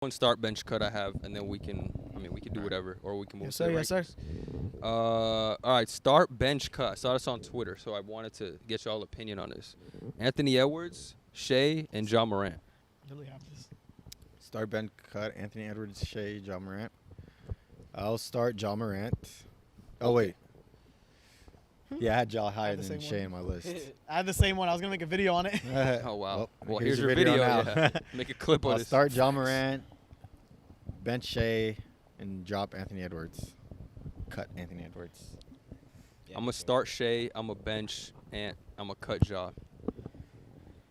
One start bench cut I have, and then we can do whatever, or we can move Yes, to sir. the Yes, sir. rankings. All right, start bench cut. I saw this on Twitter, so I wanted to get y'all opinion on this. Anthony Edwards, Shai, and Ja Morant. Literally have this. Start bench cut. Anthony Edwards, Shai, Ja Morant. I'll start Ja Morant. Oh wait. Yeah, I had Ja higher the than same Shai one. in my list. I had the same one. I was gonna make a video on it. Oh wow. Well, here's here's your your video. video now. Yeah. Make a clip of I'll this. start Ja Morant, bench Shai, and drop Anthony Edwards. Cut Anthony Edwards. I'm gonna start Shai. I'm gonna bench Ant. I'm gonna cut Ja.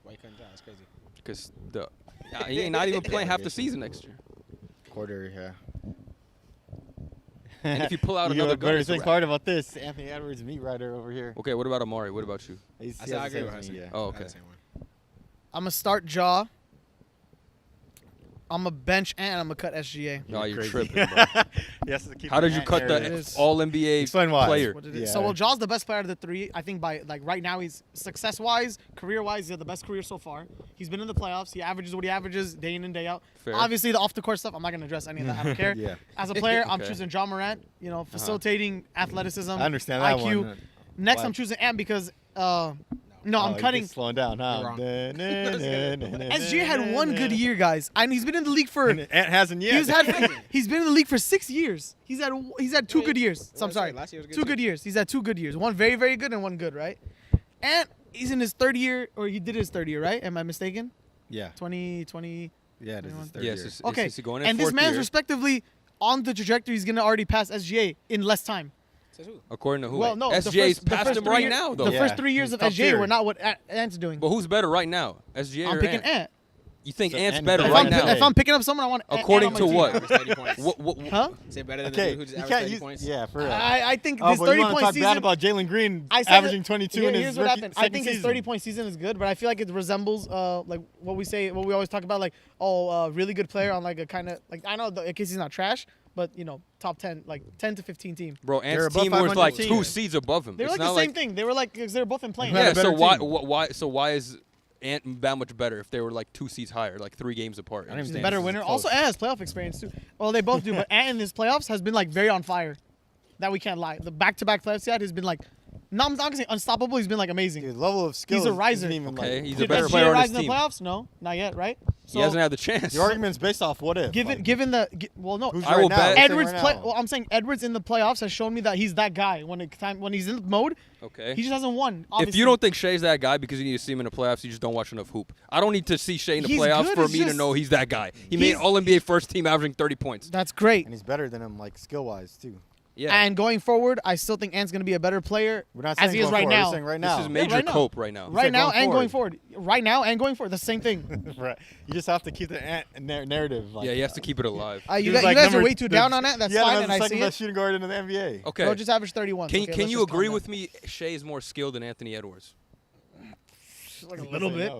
Why you cutting Ja? That's crazy. Because he ain't not even playing half the season next year. Quarter, yeah. And if you pull out You know another what gun, better it's a think wrap. part about this? Anthony Edwards, meat rider over here. Okay, what about Omari? What about you? He's, I he said has I the agree same with as me, Hassan. yeah. Oh, I had okay. the same one. I'm gonna start Jaw. I'm gonna bench and I'm gonna cut SGA. No, you're crazy. tripping, bro. He has to keep How the did you Ant cut narrative. the is. All-NBA Explain why. player? What it is. Yeah. So, well, Jaw's the best player of the three. I think by right now he's success-wise, career-wise, he had the best career so far. He's been in the playoffs. He averages what he averages day in and day out. Fair. Obviously, the off-the-court stuff, I'm not gonna address any of that. I don't care. Yeah. As a player, I'm Okay. choosing Ja Morant. You know, facilitating athleticism, I understand that IQ. one. Next, Why? I'm choosing Ant because no, I'm Oh, cutting. he's slowing down, huh? You're wrong. SGA had one good year, guys, and he's been in the league for. And Ant hasn't yet. He's been in the league for 6 years. He's had two good years. So I'm Well, sorry, last year was good two too. good years. He's had two good years. One very very good and one good, right? And he's in his third year, or he did his third year, right? Am I mistaken? Yeah. 2020. Yeah, this is third Yes. year. It's Okay, it's going in and this fourth man's year. respectively on the trajectory. He's gonna already pass SGA in less time. Says who? According to who? Well, no, SGA's past him right now, though. The Yeah, first 3 years he's of top SGA tier. were not what Ant's doing. But who's better right now? SGA I'm or picking Ant? Ant. You think So Ant's Ant better is If right I'm, better. now? if I'm picking up someone, I want Ant According on to my team. what? Average 30 points. What? Huh? Say better than Okay, the dude who just you averaged can't 30 use. points. Yeah, for real. I think Oh, this but you 30 want to point talk season. bad about Jalen Green I said averaging it- 22 here- in his here's what rookie, happened. I second think his season. 30-point season is good, but I feel like it resembles like what we always talk about, like really good player on like a kind of like I know in case he's not trash, but you know top 10 like 10 to 15 team. Bro, They're Ant's above team was 500 like team. 2 seeds above him. They were It's like the not same thing. They were like because they were both in playing. Who had Yeah. a better So why? team? So why is Ant that much better if they were like 2 seeds higher, like 3 games apart? I don't even He's a think better this is winner. close. Also, Ant has playoff experience too. Well, they both do, but Ant in his playoffs has been like very on fire. That we can't lie. The back-to-back playoffs he had has been like, I'm not gonna say unstoppable. He's been like amazing. Dude, level of skill. He's a riser. Isn't even, Okay, like, he's a Did better SGA player on rise his in the team. playoffs? No, not yet, right? He hasn't had the chance. The argument's based off what if. like, Given no. who's I right will now? bet- Who's saying Edwards right play. now? Well, I'm saying Edwards in the playoffs has shown me that he's that guy when he's in mode. Okay. He just hasn't won. If Obviously. you don't think Shai's that guy because you need to see him in the playoffs, you just don't watch enough hoop. I don't need to see Shai in the He's playoffs good, for it's me to just- know he's that guy. He made he's- All-NBA first team averaging 30 points. that's great. And he's better than him, like skill wise too. Yeah. And going forward, I still think Ant's gonna be a better player We're not as saying he is going right forward, we're now. saying right this now. is major right now. cope right now. Right said now going and going forward. Right now and going forward. The same thing. Right. You just have to keep the Ant narrative. Like, Yeah, he has to keep it alive. You he was guys, like you guys are number- way too down on that. That's yeah, fine, that's and the I second see best it. shooting guard in the NBA. Okay. Bro, just average 31. Can okay, can let's you just calm agree down. with me? Shai is more skilled than Anthony Edwards. Like a little bit.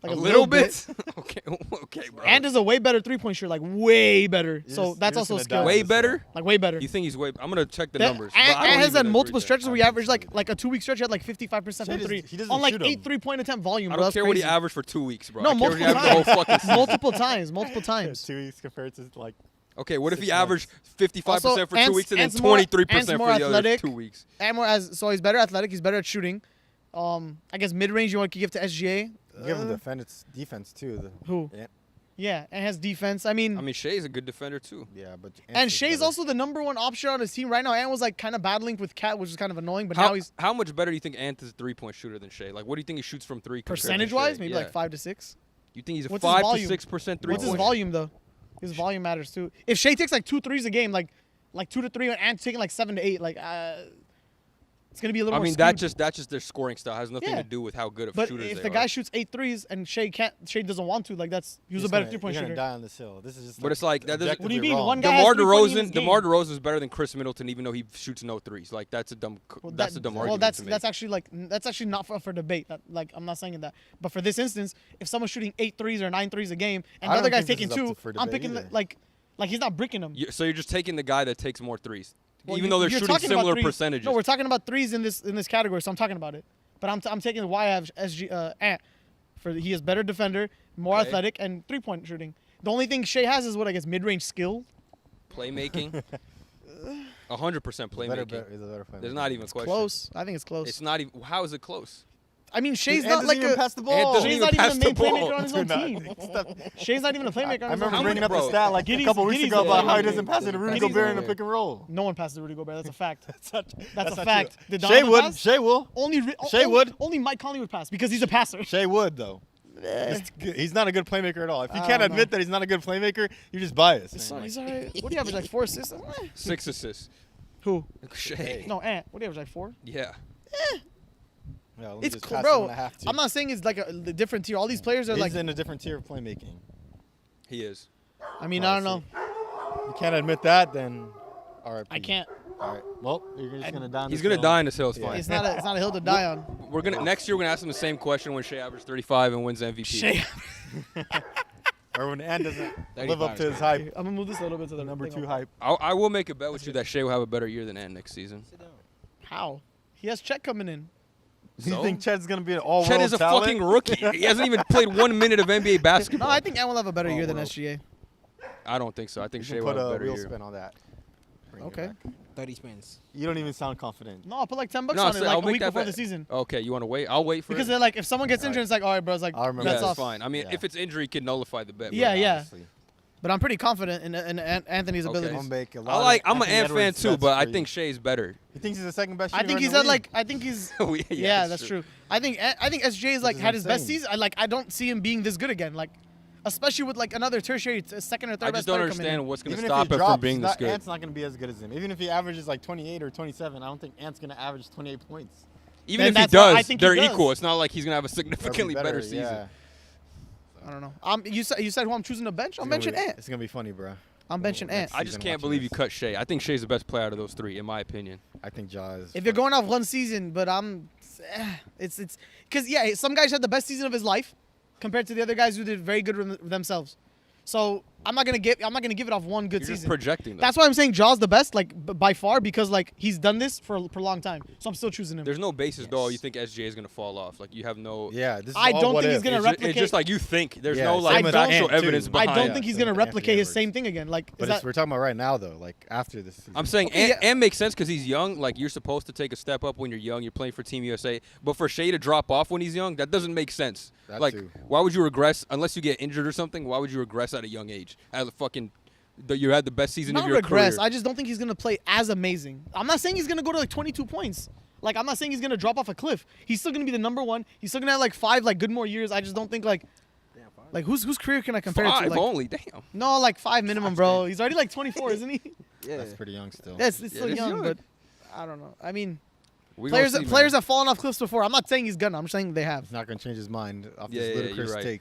Like a little bit. Okay. Okay, bro. Ant is a way better 3-point shooter, like way better. So just- that's you're just also gonna skill. die. Way better. Like way better. You think he's way? I'm gonna check the That- numbers. but Ant, I don't Ant has even had agree multiple with that. stretches where he averaged like a 2-week stretch. He had like 55% from Shai three he doesn't on like shoot 8 'em. 3-point attempt volume. I Bro, don't that's care what he crazy. averaged for 2 weeks, bro. No, I care what he multiple averaged the whole fucking season. multiple times. 2 weeks compared to like. Okay, what if he 6 months. averaged 55% Also, for 2 weeks and then Ant's more- 23% Ant's for more the other athletic. 2 weeks? And more so he's better athletic. He's better at shooting. I guess mid range you want to give to SGA. Give him defense too. Who? Yeah. Yeah, and has defense. I mean, Shai's a good defender too. Yeah, but and Shai's also the #1 option on his team right now. Ant was like kind of battling with Cat, which is kind of annoying. But now he's How much better do you think Ant is a 3-point shooter than Shai? Like, what do you think he shoots from 3? compared to percentage-wise, Shai? maybe Yeah. like 5 to 6. You think he's a What's his 5 to volume? 6% 3-point? What's his volume though? His volume matters too. If Shai takes like 2 threes a game, like 2 to 3, and Ant's taking like 7 to 8, like it's gonna be a little I more. mean, skewed. that's just their scoring style. It has nothing Yeah. to do with how good of But shooters if they the are. guy shoots 8 threes and Shai doesn't want to, like he was a better 3-point You're shooter. gonna die on this hill. This is just. But it's like, that doesn't- What do you objectively mean? wrong. One guy has DeMar 3 points in his DeRozan, game. DeMar DeRozan is better than Chris Middleton, even though he shoots no threes. Like that's a dumb. That's a dumb well, argument. that's to make. that's actually not for debate. Like I'm not saying that. But for this instance, if someone's shooting 8 threes or 9 threes a game, and I the other don't guy's think taking this is 2, up for I'm debate picking either. like he's not bricking them. So you're just taking the guy that takes more threes, Well, even though they're you're shooting talking about similar threes. percentages. No, we're talking about threes in this category, so I'm talking about it. But I'm taking why I have Ant he is better defender, more Okay. athletic, and 3-point shooting. The only thing Shai has is what I guess mid-range skill. Playmaking. 100% playmaking. He's a better player. There's not even a question. Close. I think it's close. It's not even. How is it close? I mean, Shai's Ant not doesn't like even a. pass the Ant ball. doesn't Shai's even not even pass a the main ball. playmaker on his own team. Shai's not even a playmaker on I his own remember team. bringing up the Bro, stat like Giddy's- a couple weeks Giddy's ago about a- how he doesn't pass it to Rudy Giddy's Gobert in a- a pick and roll. No one passes to Rudy Gobert. That's a fact. That's a not fact. true. Did Shai Donovan would. pass? Shai will. Shai would. Only Mike Conley would pass because he's a passer. Shai would though. He's not a good playmaker at all. If you I can't don't admit know. that he's not a good playmaker, you're just biased. He's man. alright. What do you average, like 4 assists? 6 assists. Who? Shai. No, Ant. What do you average, like 4? Yeah. Yeah, let me It's just cool, pass bro. him when I have to. I'm not saying it's like a different tier. All these players are He's like. in a different tier of playmaking. He is. I mean, I don't know. You can't admit that, then. All right. I can't. All right. Well, you're just gonna die. on He's this gonna hill. die in this hill. It's Yeah. fine. It's not a hill to die on. We're gonna next year. We're gonna ask him the same question when Shai averages 35 and wins MVP. Shai. Or when Ant doesn't 35 live up to is his hype. I'm gonna move this a little bit to the Number thing 2 on- hype. I will make a bet with you that Shai will have a better year than Ant next season. How? He has Chet coming in. Do you So? think Chet's gonna be an all-world Chet is a talent? fucking rookie. He hasn't even played 1 minute of NBA No, basketball. I think Ant will have a better Oh, year than well. SGA. I don't think so. I think You Shai can will put have a a better real year. spin on that. Bring it Okay. back. 30 spins. You don't even sound confident. No, I'll put like $10 No, on so it, I'll like a make week that before bet. the season. Okay, you want to wait? I'll wait for Because it. they're like, if someone gets injured, it's like, all right, bro. It's like, I'll remember that's Yeah, that. it's off. fine. I mean, Yeah. if it's injury, it can nullify the bet. Yeah, but- yeah. Honestly. But I'm pretty confident in Anthony's Okay. abilities. I'm making a lot I of like. I'm an Anthony Ant fan Edwards too, bets but I for think you. Shai's better. He thinks he's the second best I shooter think in he's the at league. like. I think he's. Yeah, that's true. true. I think SJ is like is had his best insane. season. I don't see him being this good again. Like, especially with like another tertiary, second or third I best just don't player coming understand in. what's going to Even if stop he it drops, from being this good. Ant's not going to be as good as him. Even if he averages like 28 or 27, I don't think Ant's going to average 28 points. Even Then if he that's why I does, think he they're does. equal. It's not like he's going to have a Or be significantly better season. Yeah. I don't know. You said who I'm choosing to bench? I'm It's gonna benching be- Ant. It's going to be funny, bro. I'm benching Ant. I just Season can't watching believe you this. cut Shai. I think Shai's the best player out of those three, in my opinion. I think Ja is. If you're going off one season, but it's because yeah, some guys had the best season of his life compared to the other guys who did very good with themselves. So I'm not gonna give it off one good You're just season. projecting them. That's why I'm saying Ja's the best, like by far, because like he's done this for a long time. So I'm still choosing him. There's no basis, though. Yes. You think SGA is going to fall off. Like, you have no. Yeah, this is I all don't what think if. he's gonna It's just, replicate. it's just like you think. There's Yeah, no, same like, with factual Ant, too. evidence I I behind don't it. think he's Same gonna with Anthony replicate his Edwards. same thing again. Like, But is it's, we're talking about right now, though, like after this season. I'm saying Okay, Ant makes sense because he's young. Like, you're supposed to take a step up when you're young. You're playing for Team USA. But for Shai to drop off when he's young, that doesn't make sense. That like, too. why would you regress unless you get injured or something? Why would you regress at a young age? At a fucking, you had the best season not of your regress. career. I just don't think he's gonna play as amazing. I'm not saying he's gonna go to like 22 points. Like, I'm not saying he's gonna drop off a cliff. He's still gonna be the number one. He's still gonna have like 5 like good more years. I just don't think like whose career can I compare it to? Five Like, only, damn. no, like 5 minimum, bro. He's already like 24, isn't he? That's pretty young still. Yes, it's Yeah, still it's young, young. but I don't know. I mean, We players gonna see, players man. have fallen off cliffs before. I'm not saying he's gonna. I'm just saying they have. He's not going to change his mind off Yeah, this yeah, ludicrous you're right. take.